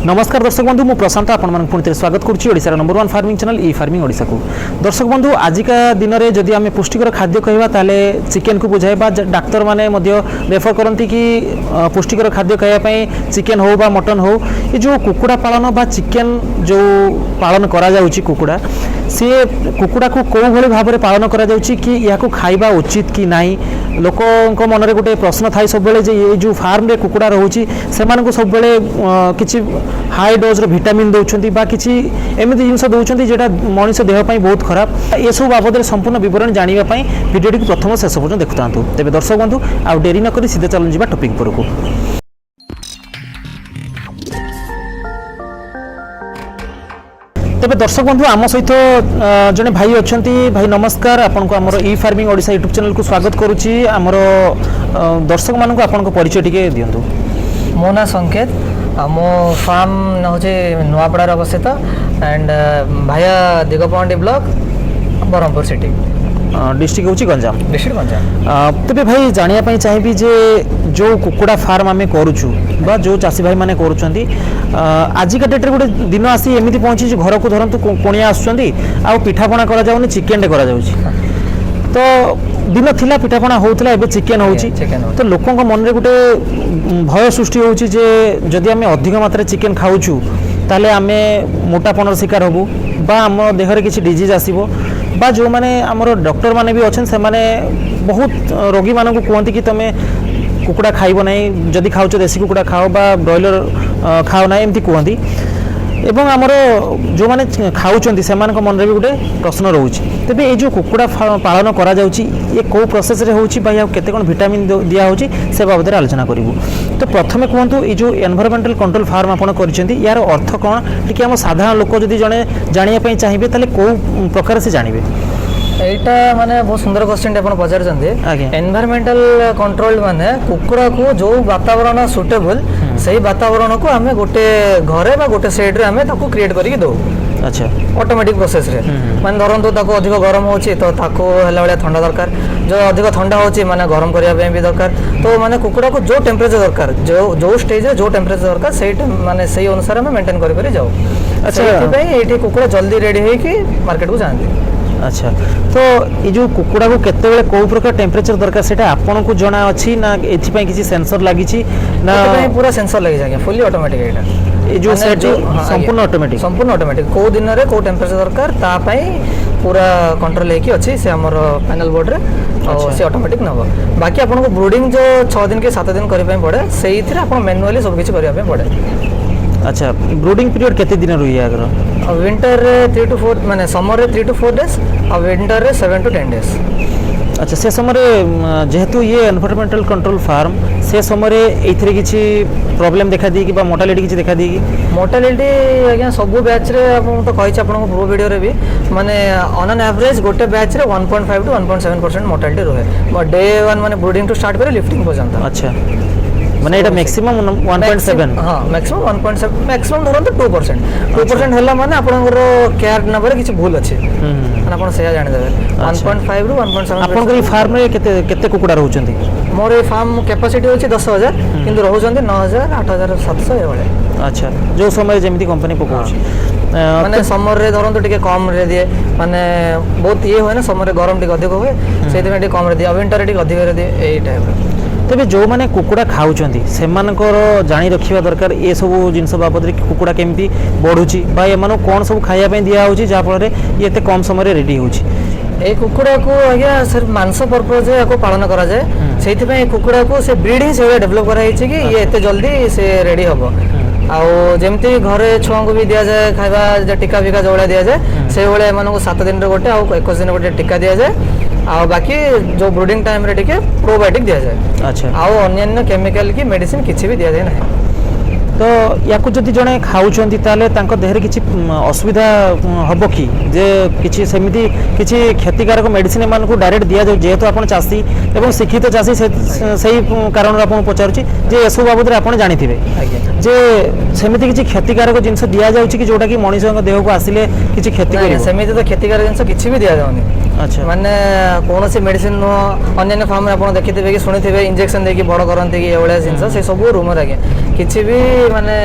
नमस्कार दर्शक बंधु मु प्रशांत आपण मन पुणी स्वागत करुच्ची ओडिशार नंबर 1 फार्मिंग चैनल ई फार्मिंग ओडिशा को। दर्शक बंधु आजिका दिन में जदि आम पुष्टिकर खाद्य कहवा ताले चिकेन को बुझाइबा डाक्तर माने मध्य रेफर करती कि पुष्टिकर खाद्य खायापाई चिकेन हो बा मटन हो ये जो कुकुड़ा पालन बा चिकेन जो पालन करा जाउची कुकुड़ा सी कुकुड़ा को कौ भली भाव में पालन करा जाउची कि या खाइबा उचित कि नाही लोक मन में गोटे प्रश्न थाई सब बेले ये जो फार्म रे कुकुड़ा रोची से सब बेले किछि हाई डोज भिटामिन दौरान बा किसी एमती जिन दौरान जेटा मनीष देहपाई बहुत खराब ये सब बाबद संपूर्ण बरण जानापी भिडियो को प्रथम शेष पर्यटन देखुता तेज दर्शक बंधु आ डेरी नक सीधे चलू जा टॉपिक पर को। तेज दर्शक बंधु आम सहित जड़े भाई अच्छा भाई नमस्कार आपन को आमर ई फार्मिंग ओडिशा यूट्यूब चैनल को स्वागत करुच्ची आमर दर्शक मान आपन परिचय टी दिंतु। मो ना संकेत मो फार्म हूँ नुआपड़ार अवस्थित एंड भाया Digapahandi block Berhampur city district हूँ गंजाम डिस्ट्रिक्ट गंजाम। तेरे भाई जानापी चाहिए जे जो कुकुड़ा फार्म आम करुचु बा जो चाषी भाई मैंने करुँच आजिका डेट्रे गोटे दिन आसी एमती पहुँची घर को धरतु कुणिया आसुँच पिठापणा कर चिकेन करा तो दिन थिला पिठापणा होउतला एबे चिकेन होउची तो लोकों मन रे गोटे भय सृष्टि होउची जे जदि आमे अधिक मात्रा चिकेन खाउछु ताले आमे मोटापणर शिकार होबु बा आम देहरे किछि डिजीज आसीबो बा जो माने हमर डॉक्टर माने भी अछन से माने बहुत रोगी मानन को कहंती कि तमे कुकुड़ा खाइबो नै जदि खाउछ देसी कुकुड़ा खाओ बा ब्रॉयलर खाओ नै एमती कहंती एवं आमर जो मैंने खाऊँच से मन में भी गोटे प्रश्न रोचे तेज ये जो कुकुड़ा पालन करा ये कौ प्रोसेस रे होची बा केते कौन भिटामिन दिया होची से बाबद आलोचना करूँ। तो प्रथमे कहतु ये जो एनवायरमेंटल कंट्रोल फार्म आपड़ कर यार अर्थ कौन टी आम साधारण लोक जब जड़े जानापी चाहिए ताले कौ प्रकार से जानवे एटा माने बहुत सुंदर क्वेश्चन आप पचार एनवायरमेंटल कंट्रोल माने कुकुड़ा को जो वातावरण सुटेबल से वातावरण को आम गोटे घरे बा गोटे सेड रे आमे ताको क्रिएट करके दो। अच्छा ऑटोमेटिक प्रोसेस रे माने धरंतु ताको अधिक गरम होची तो ताको हला वाला ठंडा दरकार जो अधिक ठंडा होची माने गरम करिया पे भी दरकार तो माने कुकुड़ा को जो टेम्परेचर दरकार जो स्टेज रे जो टेम्परेचर दरकार सेही माने सेही अनुसार हमें मेंटेन करि करि जाओ। अच्छा एठी कुकुड़ा जल्दी रेडी होई कि मार्केट को जांदी। अच्छा तो ये जो कुकुड़ा को केते कौ प्रकार टेम्परेचर दरकार से आपन को जना अच्छी ना एथि किसी सेंसर लगी ना पूरा सेंसर लगी जाए फुली ऑटोमेटिक एटा ये जो सेट संपूर्ण ऑटोमेटिक को दिन रे को टेम्परेचर दरकार ता पई पूरा कंट्रोल लेकी अच्छी से हमर पैनल बोर्ड रे और से ऑटोमेटिक नबो बाकी आपन को ब्रूडिंग जो 6 दिन के 7 दिन करि पई पड़े सेही थरे आपन मैनुअली सब किछि करिया पई पड़े। अच्छा ब्रूडिंग पीरियड केते दिन रही है अगर विंटर 3 to 4 माने समर रे 3 to 4 डेज और विंटर रे 7 to 10 डेज। अच्छा से समय जेहेतु ये एनवायरमेंटल कंट्रोल फार्म से समय एथरे किछि प्रॉब्लम देखा दी कि बा मोर्टालिटी किछि देखा दी कि मोर्टालिटी आज्ञा सब बैच रे आपन तो कहि छ आपन को प्रो वीडियो रे भी माने ऑन एन एवरेज गोटे बैच रे 1.5 to 1.7% मोर्टालिटी रहे डे 1 माने ब्रूडिंग टू स्टार्ट करे लिफ्टिंग पर्यंत। अच्छा माने एटा मैक्सिमम 1.7 हां मैक्सिमम 1.7 मैक्सिमम धरन तो 2% हैला माने आपनकर केयर नंबर किछि भूल अछि माने आपन सेया जानि देबे 1.5 रु 1.7 आपन को फार्म रे केते कुकुडा रहउचंती मोर ए फार्म कैपेसिटी होछि 10000 किंतु रहउचंती 9000 8700 ए वाले। अच्छा जो समय जेमिति कंपनी पकोछि माने समर रे धरन तो टिके कम रे दिए माने बहुत ये होय ना समर रे गरम टिके अधिक होय सेति में टिके कम रे दिए विंटर रे टिके अधिक रे दिए एई टाइप। तेज जो मैंने कुकुड़ा खाऊँच से जाणी रखा दरकार ये सब जिनस बाबद कुकुड़ा केमती बढ़ुची एम कौन सब खायापी दिखाई जहाँफल ये एत कम समय रेडी हो कुकुड़ा को आज्ञा सिर्फ मांस पर्पज या पालन कराए से कुकुड़ा को से ब्रीड ही से डेभलप कराई कि ये एत जल्दी से रेडी हम आमती घरे छुआ को भी दि जाए खाଇବା टीका फिका जो दि जाए से भाया 7 दिन गोटे 21 दिन गोटे टीका दि जाए आ बाकी जो ब्रूडिंग टाइम रे टिके प्रोबायोटिक दिया जाए। अच्छा आउ अन्य केमिकल की मेडिसिन किछि भी दिया जाए ना तो या जदि जड़े खाऊँच ताले तांको देहरे किछि असुविधा हबो कि जे किछि सेमिति किछि क्षतिकारक मेडिसिन एमान को डायरेक्ट दिया जाए जेहेतु आपण चाषी एवं शिक्षित चाषी सही कारण आपन पचारुछि जे एसो बाबद रे आपण जानिथिबे जे सेमिति किछि क्षतिकारक जिंस दिया जाउछि कि जोटा कि मनुष्य देह को आसिले किछि क्षति करिवो सेमिति तो क्षतिकारक जिंस किछि भी दिया जाउनी। अच्छा माने कौन सी मेडिसिन नुह अन्य फार्म में आप देखिथे कि शुणी इंजेक्शन देकी बड़ करते कि एभलिया जिनस से सब रूमर आज्ञा किसी भी माने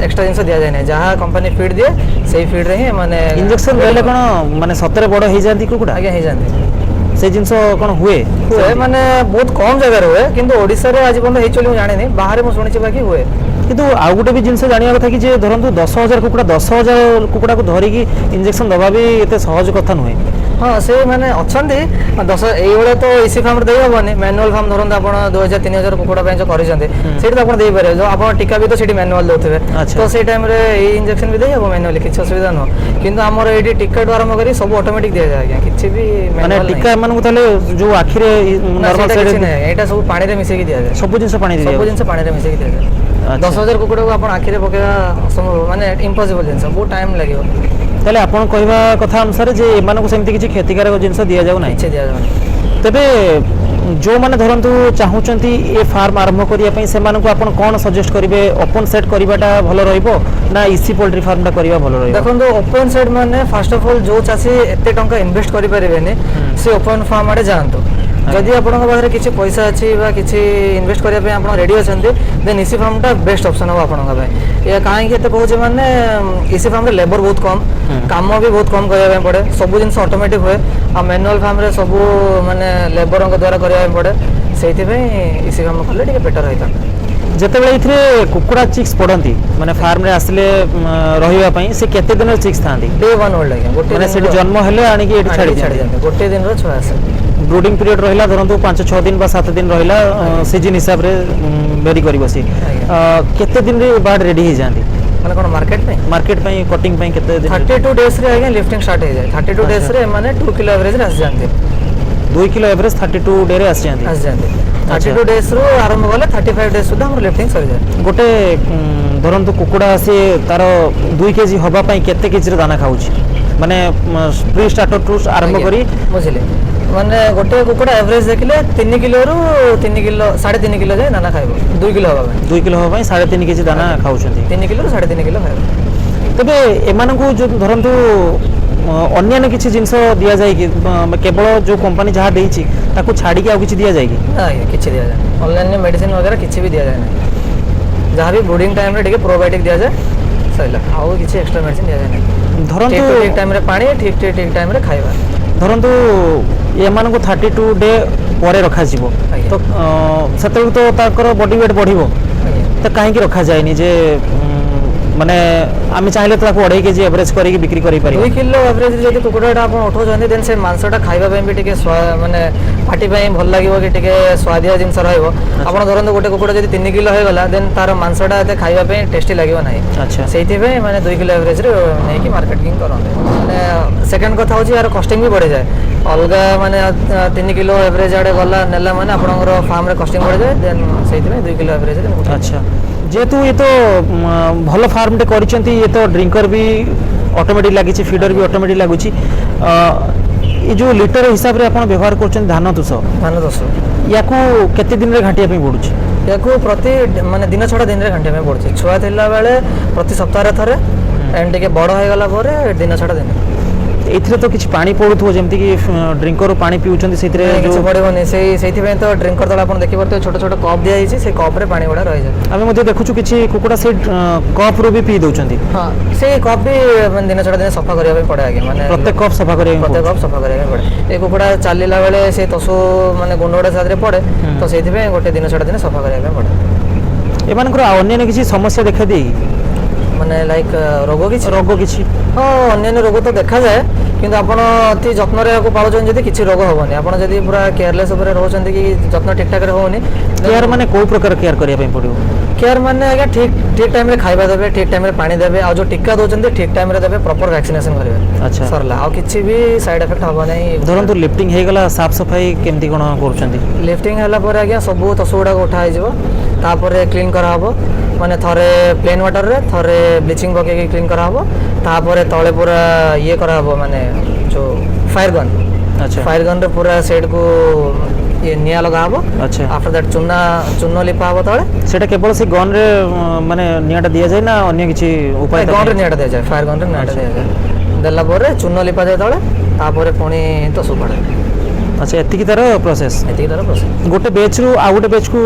एक्स्ट्रा जिनस दि जाए ना जहाँ कंपनी फीड दिए से फीड रे ही माने इंजेक्शन देले कोन माने सतरे बड़ हो जाती कुकुड़ा आज्ञा हो जाती से जिनस कोन हुए हुए माने बहुत कम जगह हुए किंतु ओडिसा रे आज पर्यंत हेचोली मु जाने नहीं बाहर मु सुनिछि बाकी हुए किंतु आउ गोटे भी जिनस जानिया कथा कि जे धरंतु 10,000 कुकुड़ा 10,000 कुकुड़ा को धरिकी इंजेक्शन दबा भी एते सहज कथा नुहे हाँ से माने अच्छी 10 ये तो इसी फार्म दे हेनी मैनुअल फार्म धरते आप 2,000-3,000 कुकुड़ा जो करते तो आप देपारे जो आप टीका भी तो सीटी मैनुअल दौथे तो से टाइम इंजेक्शन भी देहब मैनुअली किसी असुविधा नुह कि आमर ये टिकेट आरंभ कर सब ऑटोमेटिक दि जाए आज्ञा किसी भी माने टीका मानू ताले जो आखिरे नॉर्मल साइड नहीं एटा सब पानी रे मिसेकी दिया जाए सब जिंस पानी रे मिसेकी दिया जाए 10,000 कुकुड़ा को आप आखिरे पकेवा असंभव माने इम्पॉसिबल जिंस बहुत टाइम लगे ताले आपण कहवा कथा अनुसार जे एमानकु सेमति किछि क्षतिकारक जिंस दिया जाउ नै दिया जाउ तबे जो माने धरंतु चाहूचंती ए फार्म आरंभ करिया पई सेमानकु आपण कोन सजेस्ट करिवे ओपन सेट करिवाटा भलो रहइबो ना ईसी पोल्ट्री फार्मटा करिवा भलो रहइबो देखंतु ओपन सेट माने फर्स्ट ऑफ ऑल जो चासी एते टंका इन्वेस्ट करि परिबेनी से ओपन फार्म आडे जानतो जदि आपन पाखे किसी पैसा अच्छी किसी इन्वेस्ट करने आप रेडी अच्छा देन इसी फार्मटा बेस्ट ऑप्शन हम आपंक या कहीं कहते माने इसी फार्म लेबर बहुत कम काम भी बहुत कम करने पड़े सब जिन ऑटोमेटिक हुए आ मैनुअल फार्म रे सब माने लेबर द्वारा करने पड़े से इसी फार्म कले बेटर होता जितेबाला ये कुकुड़ा चिक्स पड़ती माने फार्म रे आसले रही से केते दिन चिक्स था डे 1 ओल्ड आज्ञा गोटे जन्म हेले आनिकी छाड़ी जाते गोटे दिन छुआ आसे ब्रूडिंग पीरियड रहिला धरंतु 5-6 दिन बा 7 दिन रहिला सीजन हिसाब रे वेरी करी बसी केते दिन रे बाड रेडी हो जांदी माने कोन मार्केट पे कटिंग पे केते दिन 32 डेज रे आगे लिफ्टिंग स्टार्ट हो जाए 32 डेज रे माने 2 किलो एवरेज रे आस जांदी 2 किलो एवरेज 32 डे रे आस जांदी 32 डेज रो आरंभ गले 35 डेज सुधा हमर लिफ्टिंग सर जाए गोटे धरंतु कुकुड़ा से तार 2 केजी हबा पई केते केजी रे दाना खाउची माने प्री स्टार्टर टू आरंभ करी बुझिले माने गोटे कुकुड़ा एवरेज देखले 3 किलो रो 3 किलो 3.5 किलो जाए दाना खाइबो 2 किलो हबा 2 किलो हबा 3.5 केजी दाना खाउछंती 3 किलो रो 3.5 किलो खाइबो तबे एमानकु जो धरंतु अन्य किसी जिनस दिया जाए कि केवल जो कंपनी जहाँ देती ताकू छाड़ी आ किसी दिया जाए कि किसी दिया जाए ऑनलाइन मेडिसिन वगैरह किसी भी दिया जाए ना जहाँ भी ब्रूडिंग टाइम रे प्रोबायोटिक दिया जाए सैला आउ किसी एक्स्ट्रा मेडिसिन दिया जाए ना धरंतु ठीक टाइम रे पानी ठीक टाइम रे खाइबा धरंतु एमानकु 32 डे परे रखा जिवो तो सेतल तो ताकर बॉडी वेट बढ़िबो तो काहे की रखा जायनी जे माने आम चाहिए तो 2.5 केजी एवरेज करके बिक्री करि पारि 2 किलो एवरेज जदि कुकुड़ाटा आप उठाउछन देन से मांसटा खाइबा पे भी टिके माने पार्टी पे भल लागिवो कि टिके स्वादिया जिंस रहइबो आपण धरन गोटे कुकुड़ा जदि 3 किलो हो गला देन तार मांसटा एते खाइबा पे टेस्टी लागिवो नाही अच्छा सेति पे माने 2 किलो एवरेज रे नै कि मार्केटिंग करन माने सेकंड कथा होची यार कॉस्टिंग भी बढ़े जाए अलगा माने 3 किलो एवरेज आडे गला नेला माने आपनकर फार्म रे कॉस्टिंग बढ़े जाए देन सेति पे 2 किलो एवरेज रे अच्छा जेहेतु ये तो भल फार्म टे करिसेंती ये तो ड्रिंकर भी ऑटोमेटिक लागी फीडर भी ऑटोमेटिक लगुच ये जो लिटर हिसाब रे आपण व्यवहार करछन धान दोष याकू केते दिन रे घाटिया पे पड़ुछ याकू प्रति माने दिन छडा दिन रे घाटिया पे पड़ुछ छुआ थिला बेले प्रति सप्ताह रे थरे एंड टिके बड़ होय गला परे दिन छडा दिन एथिरे तो किछि पानी पडुथो जेमति कि ड्रिंकर पानी पिउचंदी सेथिरे जो पड़ेबनी सेति पे तो ड्रिंकर तळ आपण देखि परते छोट छोट कप दिया हिची से कप रे पानी गुडा रहि जाय आमे मध्ये देखुछु किछि कुकुडा से कप रो भी पी दउचंदी हां से कप भी दिन छडा दिन सफा करिया पे पड़े आगे माने प्रत्येक कप सफा करिया पड़े ए कुकुडा चालिला बेले से तसो माने गुंडोडा सादरे पड़े तो सेति पे गोटे दिन छडा दिन सफा करिया पे पड़े एमानकर अन्य किछि समस्या देखा देई माने लाइक रोग किछि हाँ अन्य रोग तो देखा जाए किंतु आपण अति जत्न रे को पाळुछन जदि किछि रोग होबनी आपण जदि पूरा केयरलेस ऊपर रहउछन कि जत्न ठीक ठाक रे होनी केयर माने कोई प्रकार केयर करिया पे पड़ियो केयर माने आगे ठीक टाइम रे खाइबा देबे ठीक टाइम रे पानी देबे आ जो टीका दोचन ठीक टाइम रे देबे प्रॉपर वैक्सीनेशन करिवे अच्छा सरला आ किछि भी साइड इफेक्ट होबा नै धरन तो लिफ्टिंग हे गला साफ सफाई केमती कोन करूछंती लिफ्टिंग होला पर आगे सब तसुडा उठा आइ जबो तापर क्लीन करा हबो माने थरे प्लेन वाटर रे थरे ब्लीचिंग पके के क्लीन करा हबो तापर तळे पूरा ये करा हबो माने जो फायर गन अच्छा फायर गन रे पूरा सेट को ये निया लगा हबो अच्छा आफ्टर दैट चुन्ना लिपा हबो तळे सेटा केवल से गन रे माने नियाटा दिया जाय ना अन्य किछि उपाय गन रे नियाटा दिया जाय फायर गन रे नियाटा दिया जाय देला परे चून लिपा जाए तले तापर पुणी तो सुपाड़े। अच्छा एतिकी तार प्रोसेस एतिकी तार प्रोसेस गोटे बैच रु आ गोटे बैच को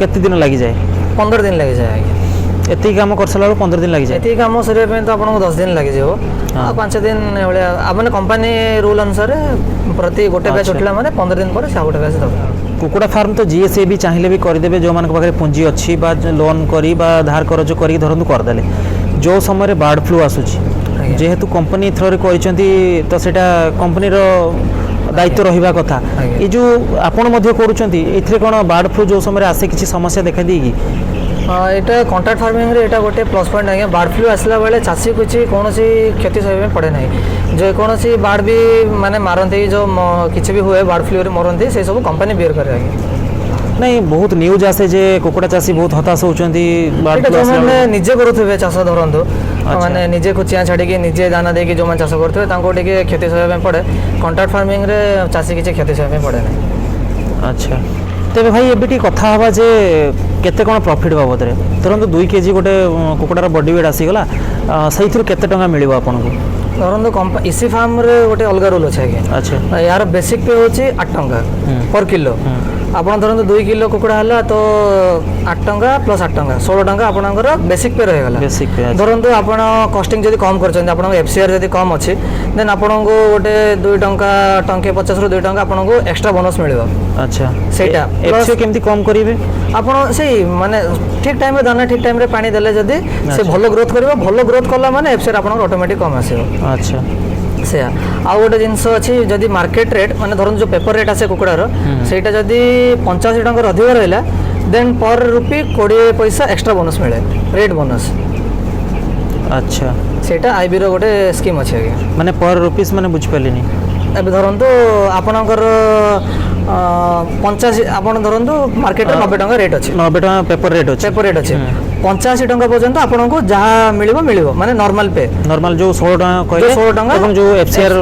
केते दिन लगी जाए 15 दिन लगी जाए आज्ञा एतिकी काम कर सारा 15 दिन लगी जाए एतिकी काम सरिया पे तो आपको 10 दिन लगी जाओ 5 दिन भाया मैंने कंपनी रूल अनुसार प्रति गोटे बैच उठला माने 15 दिन पर से गोटे बैच दब कुकुड़ा फार्म तो जीएसए भी चाहिए भी करदेवे जो मान पाखे पुंजी अच्छी बा लोन करी बा धार करज करी धरंतु करदेले जो समय बार्ड फ्लू आसुची जेहेतु कंपनी थ्रो करिसेंती तो सेटा कंपनी रो दायित्व रहिबा कथा ये जो आपण मध्य करूचंती एथरे कोन बार्ड फ्लू जो समय आसे किछि समस्या देखा दी कि एटा कॉन्ट्रैक्ट फार्मिंग रे एटा गोटे प्लस पॉइंट आज्ञा बार्ड फ्लू आसला बेले चाषी कुछ कौन क्षति सह पड़े ना जो कौन बार्ड भी माने मारती जो किसी भी हुए बार्ड फ्लू मरती से सब कंपनी बियर करे आज्ञा नहीं बहुत न्यूज आसे जे कुकुड़ा चाषी बहुत हताश होचंती बार्ड फ्लू माने निजे करूथबे चाष धरंतु माने निजे को चिया छाड़ी निजे दाना देकी जो चाष करथबे तांको टिके क्षति सह पड़े कॉन्ट्रैक्ट फार्मिंग रे चाषी किछि क्षति सह पड़े ना। अच्छा तेरे भाई एबी कथा हवा जे केते कोन प्रॉफिट बाबद रे धरंतु 2 केजी गोटे कुकुडार बॉडी वेट आसीगला सहीथुर केते टंका मिलिबो आपनको धरंतु इसी फार्म रे गोटे अलग रूल अछि आज्ञा। अच्छा यार बेसिक पे होची 8 टंका पर किलो आपण धरंतु 2 किलो कुकुड़ा हला तो 8 टंका प्लस 8 टंका 16 टंका आपनकर बेसिक पे रहेगला बेसिक पे धरंतु आपण कॉस्टिंग जदी कम करछन आपण एफसीआर जदी कम अछि देन आपनको गोटे 2 टंका टंके 50 रु 2 टंका आपनको एक्स्ट्रा बोनस मिलिबो। अच्छा सेटा एफसीआर केमती कम करिवे आपण सेही माने ठीक टाइम रे दाना ठीक टाइम रे पानी देले जदी से भलो ग्रोथ करबो भलो ग्रोथ करला माने एफसीआर आपनको ऑटोमेटिक कम आसीबो। अच्छा से आउ गोटे जिनस अच्छी जदि मार्केट रेट माने धरन जो पेपर रेट आसे कुकुड़ार सेटा जदि 85 टंका अधिक रहला देन पर रुपी 20 पैसा एक्स्ट्रा बोनस मिले रेट बोनस। अच्छा सेटा आईबी रो गोटे स्कीम अछि आगे माने पर रुपीस माने बुझ पालिनी एबे धरंतु आपनकर 85 आपण धरंतु मार्केट रे 90 टंका रेट अछि 90 टंका पेपर रेट अछि 85 टंका पर्यंत आपनको जहाँ मिलिबो माने नॉर्मल पे नॉर्मल जो 16 टंका कहले 16 टंका এবং जो एफसीआर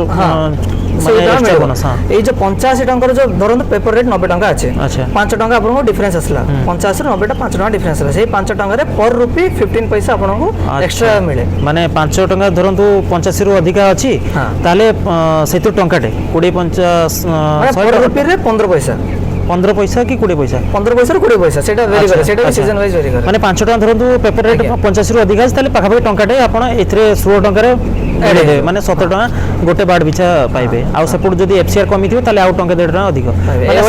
এই যে 85 টাকার যে ধরুন পেপার রেট 90 টাকা আছে 5 টাকা আপনার ডিফারেন্স আসলা 50 ରୁ 90 টা 5 টাকা ডিফারেন্স আসলা সেই 5 টাকারে पर रुपी 15 पैसा आपनको एक्स्ट्रा मिले माने 5 টাকা ধরন্তু 85 ରୁ अधिका अछि ताले सेतु टंकाटे 20 50 100 रुपी रे 15 पैसा 15 पैसा कि 20 पैसा 15 पैसा ରୁ 20 पैसा सेटा वेरी करे सेटा सीजन वाइज वेरी करे माने 5 टका धरନ୍ତୁ पेपर रेट 85 ରୁ अधिका ताले पाखा पाखी टंकाटे आपण एथरे 16 टंका रे दे माने 17 टका गोटे बार्ड बिछा पाइबे आ सेपट जदी एफसीआर कमी थिबो ताले आउ टंका 1.5 टका अधिक माने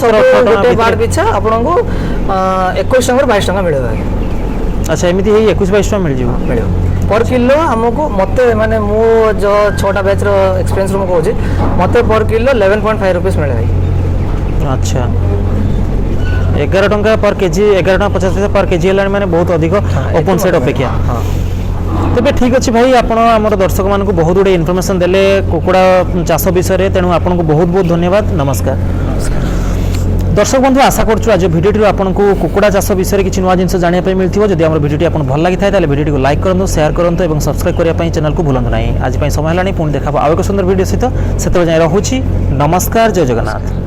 17 गोटे बार्ड बिछा आपनको 21 टका 22 टका मिलेबा। अच्छा एमिति हे 21 22 टका मिल जिवो मिलियो पर किलो हमको मते माने मो जो छोटा बैच रो एक्सपीरियंस रो कहू छी मते पर किलो 11.5 रुपीस मिले भाई। अच्छा 11 टंका पर केजी 11 टंका 50 पैसा पर केजी है माने बहुत अधिक ओपन साइड अपेक्षा। तेबे ठीक अच्छे भाई आपण आमर दर्शक मानक बहुत गुड़े इनफॉरमेशन देले कुकुड़ा चाष विषय तेणु आपको बहुत बहुत धन्यवाद नमस्कार। दर्शक बंधु आशा करूँ आज भिडियो आपको कुकुड़ा चाष विषय किसी नुआ जिन जानापी मिलती जब आम भिडियो आपको भल लगी था भिडियो को लाइक करूँ शेयर करूँ और सब्सक्राइब करने चैनल को भूलु ना। आज समय है पुणी देखा आउ एक सुंदर भिडियो सहित से जाए रोचे नमस्कार जय जगन्नाथ।